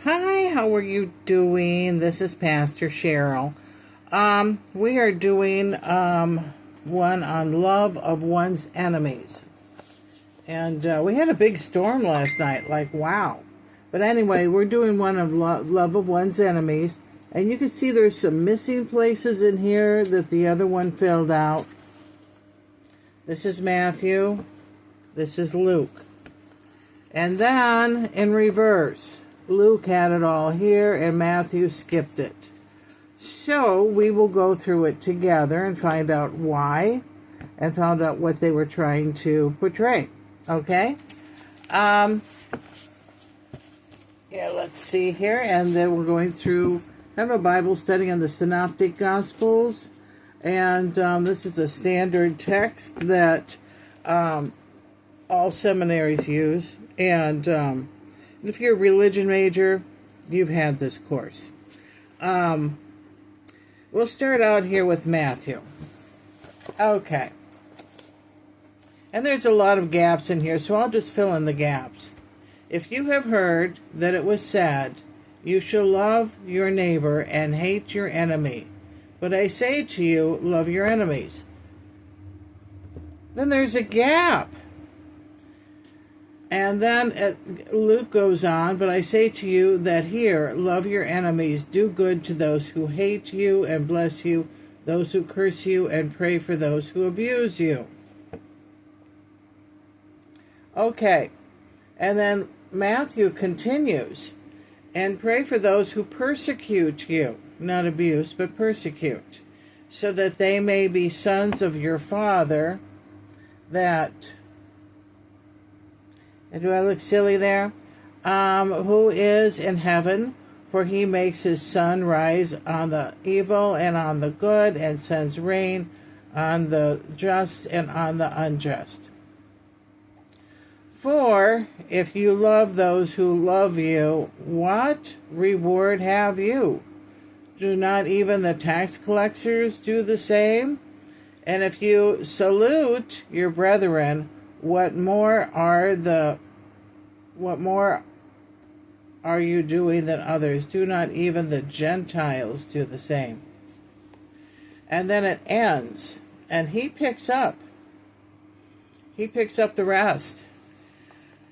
Hi, how are you doing? This is Pastor Cheryl. We are doing one on love of one's enemies. And we had a big storm last night, like wow. But anyway, we're doing one of love of one's enemies. And you can see there's some missing places in here that the other one filled out. This is Matthew. This is Luke. And then in reverse, Luke had it all here and Matthew skipped it. So we will go through it together and find out why and find out what they were trying to portray. Okay? Yeah, let's see here. And then we're going through kind of a Bible study on the Synoptic Gospels. And this is a standard text that all seminaries use. And if you're a religion major, you've had this course. We'll start out here with Matthew. Okay. And there's a lot of gaps in here, so I'll just fill in the gaps. If you have heard that it was said, you shall love your neighbor and hate your enemy. But I say to you, love your enemies. Then there's a gap. And then Luke goes on, but I say to you that here, love your enemies, do good to those who hate you, and bless you, those who curse you, and pray for those who abuse you. Okay, and then Matthew continues, and pray for those who persecute you, not abuse, but persecute, so that they may be sons of your Father, that... And do I look silly there? Who is in heaven, for he makes his sun rise on the evil and on the good, and sends rain on the just and on the unjust. For if you love those who love you, what reward have you? Do not even the tax collectors do the same? And if you salute your brethren, what more are you doing than others? Do not even the Gentiles do the same? And then it ends, and he picks up the rest.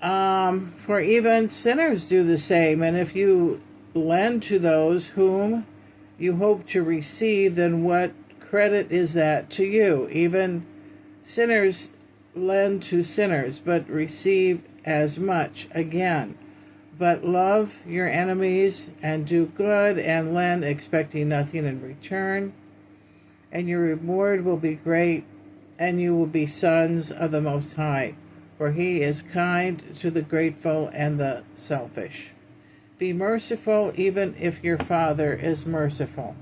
For even sinners do the same, and if you lend to those whom you hope to receive, then what credit is that to you? Even sinners lend to sinners, but receive as much again. But love your enemies, and do good, and lend, expecting nothing in return. And your reward will be great, and you will be sons of the Most High, for he is kind to the grateful and the selfish. Be merciful, even if your Father is merciful.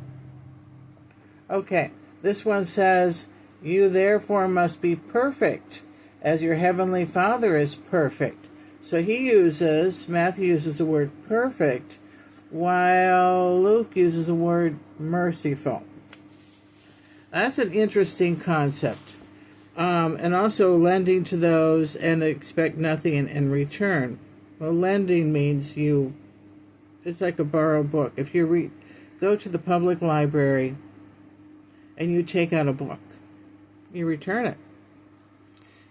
Okay, this one says, you therefore must be perfect, as your heavenly Father is perfect. So Matthew uses the word perfect, while Luke uses the word merciful. That's an interesting concept. And also lending to those and expect nothing in return. Well, lending means it's like a borrowed book. If you go to the public library and you take out a book, you return it.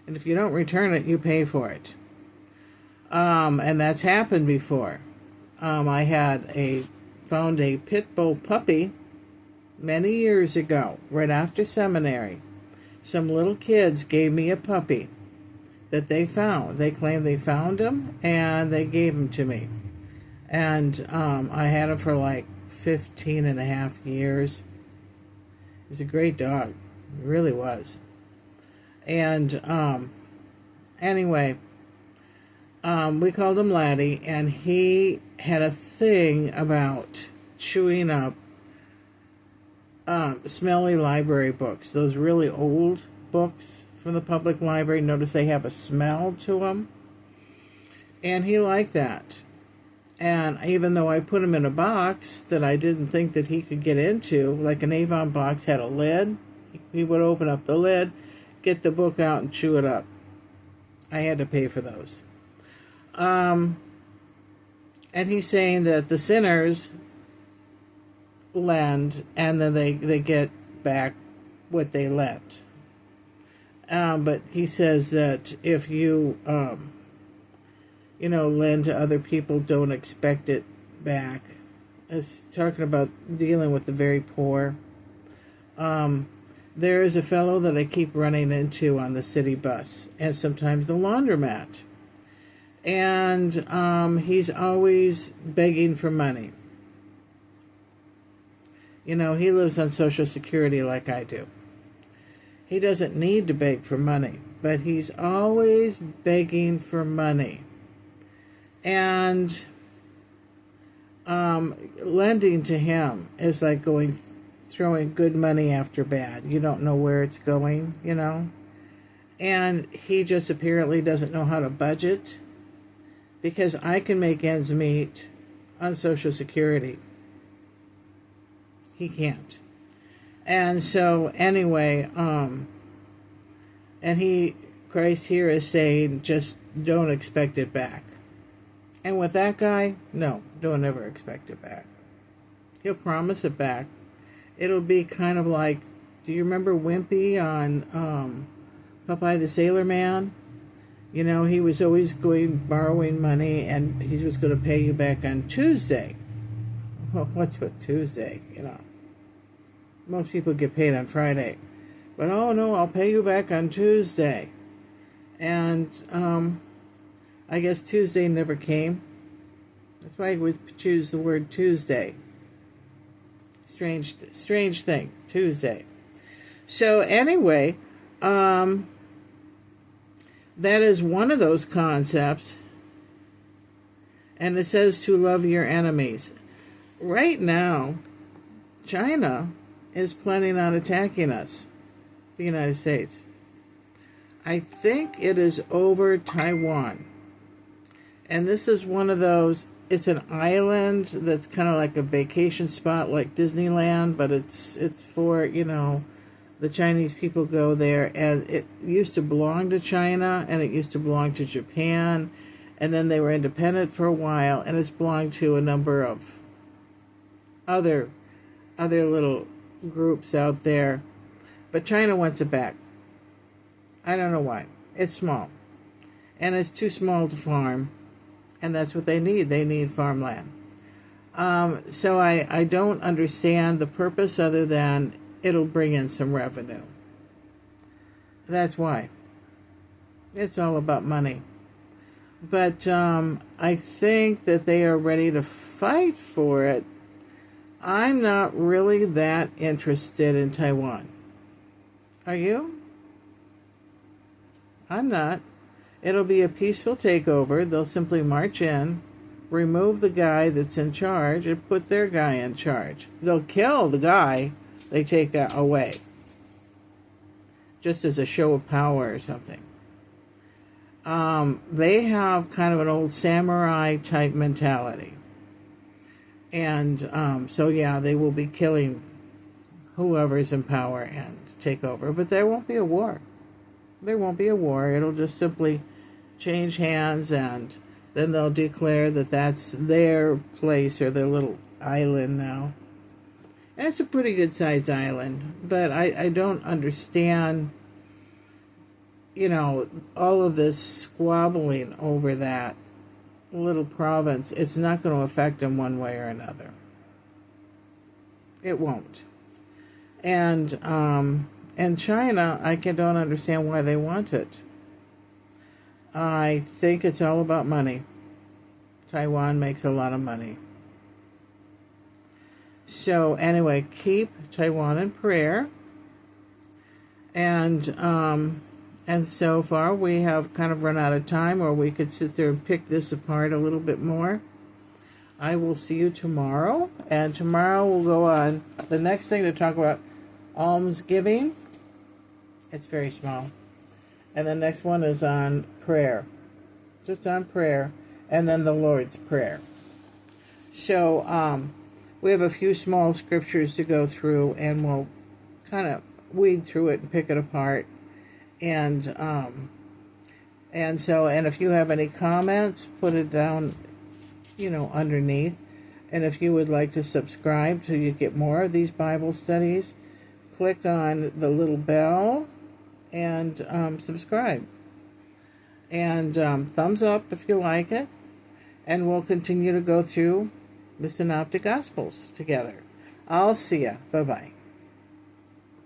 And if you don't return it, you pay for it. And that's happened before. I found a pit bull puppy many years ago, right after seminary. Some little kids gave me a puppy that they found. They claimed they found him, and they gave him to me. And I had him for like 15 and a half years. He was a great dog. He really was. And anyway, we called him Laddie, and he had a thing about chewing up smelly library books. Those really old books from the public library. Notice they have a smell to them. And he liked that. And even though I put him in a box that I didn't think that he could get into, like an Avon box had a lid, he would open up the lid, get the book out, and chew it up. I had to pay for those. And he's saying that the sinners lend and then they get back what they lent. But he says that if you, lend to other people, don't expect it back. It's talking about dealing with the very poor. There is a fellow that I keep running into on the city bus and sometimes the laundromat. And he's always begging for money. He lives on Social Security like I do. He doesn't need to beg for money, but he's always begging for money. And lending to him is like throwing good money after bad. You don't know where it's going, And he just apparently doesn't know how to budget, because I can make ends meet on Social Security. He can't. And so anyway, Christ here is saying, just don't expect it back. And with that guy, no, don't ever expect it back. He'll promise it back. It'll be kind of like, do you remember Wimpy on Popeye the Sailor Man? He was always borrowing money, and he was going to pay you back on Tuesday. Well, what's with Tuesday, Most people get paid on Friday. But, oh, no, I'll pay you back on Tuesday. And I guess Tuesday never came. That's why I would choose the word Tuesday. Strange thing, Tuesday. So, anyway, that is one of those concepts. And it says to love your enemies. Right now, China is planning on attacking us, the United States. I think it is over Taiwan. And this is one of those, it's an island that's kind of like a vacation spot like Disneyland, but it's for, the Chinese people go there, and it used to belong to China, and it used to belong to Japan, and then they were independent for a while, and it's belonged to a number of other little groups out there. But China wants it back. I don't know why. It's small. And it's too small to farm. And that's what they need. They need farmland. So I don't understand the purpose other than it'll bring in some revenue. That's why. It's all about money. But I think that they are ready to fight for it. I'm not really that interested in Taiwan. Are you? I'm not. It'll be a peaceful takeover. They'll simply march in, remove the guy that's in charge, and put their guy in charge. They'll kill the guy they take away, just as a show of power or something. They have kind of an old samurai type mentality. And so, yeah, they will be killing whoever's in power and take over. But there won't be a war. There won't be a war. It'll just simply change hands, and then they'll declare that that's their place or their little island now. And it's a pretty good-sized island. But I don't understand, all of this squabbling over that little province. It's not going to affect them one way or another. It won't. And China, I don't understand why they want it. I think it's all about money. Taiwan makes a lot of money. So anyway, keep Taiwan in prayer. And so far, we have kind of run out of time, or we could sit there and pick this apart a little bit more. I will see you tomorrow, and tomorrow we'll go on the next thing to talk about, almsgiving. It's very small. And the next one is on prayer, just on prayer, and then the Lord's Prayer. So we have a few small scriptures to go through, and we'll kind of weed through it and pick it apart. And if you have any comments, put it down underneath. And if you would like to subscribe so you get more of these Bible studies, click on the little bell and subscribe. And thumbs up if you like it. And we'll continue to go through the Synoptic Gospels together. I'll see ya. Bye-bye.